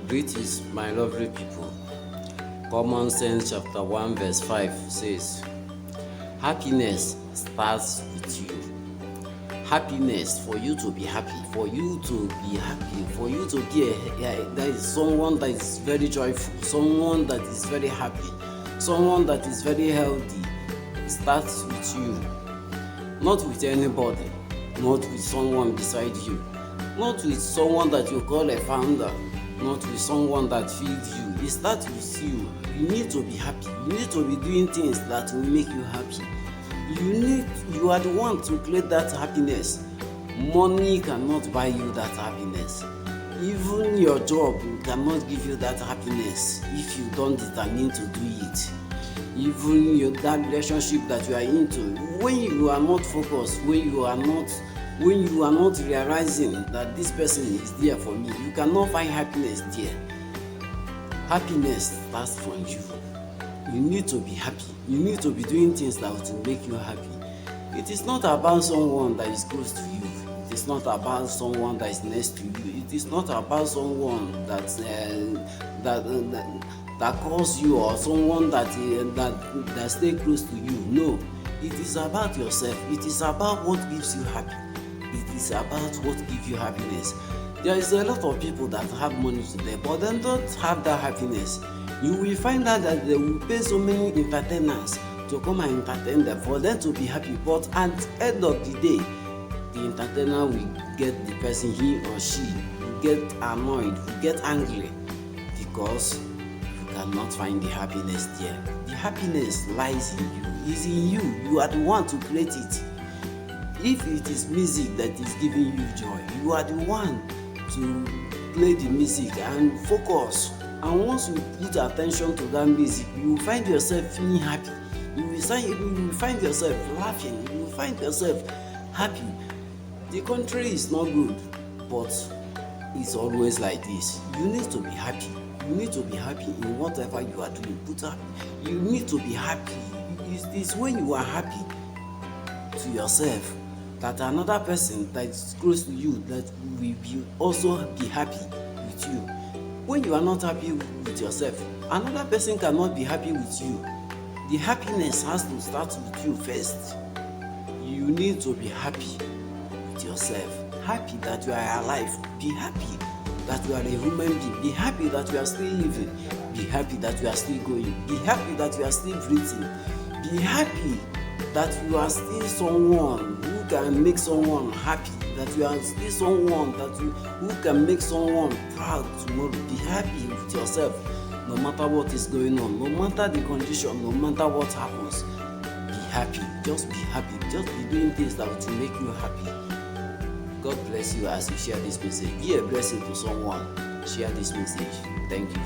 Greetings, my lovely people. Common Sense chapter 1 verse 5 says, happiness starts with you. Happiness, for you to be happy, for you to be there is someone that is very joyful, someone that is very happy, someone that is very healthy. It starts with you, not with anybody, not with someone beside you, not with someone that you call a founder, not with someone that feeds you. It starts with you. You need to be happy. You need to be doing things that will make you happy. You are the one to create that happiness. Money cannot buy you that happiness. Even your job cannot give you that happiness if you don't determine to do it. Even that relationship that you are into, when you are not focused, when you are not realizing that this person is there for me, you cannot find happiness there. Happiness starts from you. You need to be happy. You need to be doing things that will make you happy. It is not about someone that is close to you. It is not about someone that is next to you. It is not about someone that calls you or someone that stay close to you. No, it is about yourself. It is about what gives you happy. It is about what gives you happiness. There is a lot of people that have money today, but they don't have that happiness. You will find out that they will pay so many entertainers to come and entertain them for them to be happy. But at the end of the day, the entertainer will get the person, he or she will get annoyed, will get angry, because you cannot find the happiness there. The happiness lies in you. It's in you. You are the one to create it. If it is music that is giving you joy, you are the one to play the music and focus. And once you put attention to that music, you will find yourself feeling happy. You will find yourself laughing. You will find yourself happy. The country is not good, but it's always like this. You need to be happy. You need to be happy in whatever you are doing. You need to be happy. It's when you are happy to yourself that another person that is close to you that will also be happy with you. When you are not happy with yourself, another person cannot be happy with you. The happiness has to start with you first. You need to be happy with yourself. Happy that you are alive. Be happy that you are a human being. Be happy that you are still living. Be happy that you are still going. Be happy that you are still breathing. Be happy that you are still someone who can make someone happy, that you are still someone who can make someone proud tomorrow. Be happy with yourself, no matter what is going on, no matter the condition, no matter what happens. Be happy. Just be happy. Just be doing things that will make you happy. God bless you as you share this message. Be a blessing to someone. Share this message. Thank you.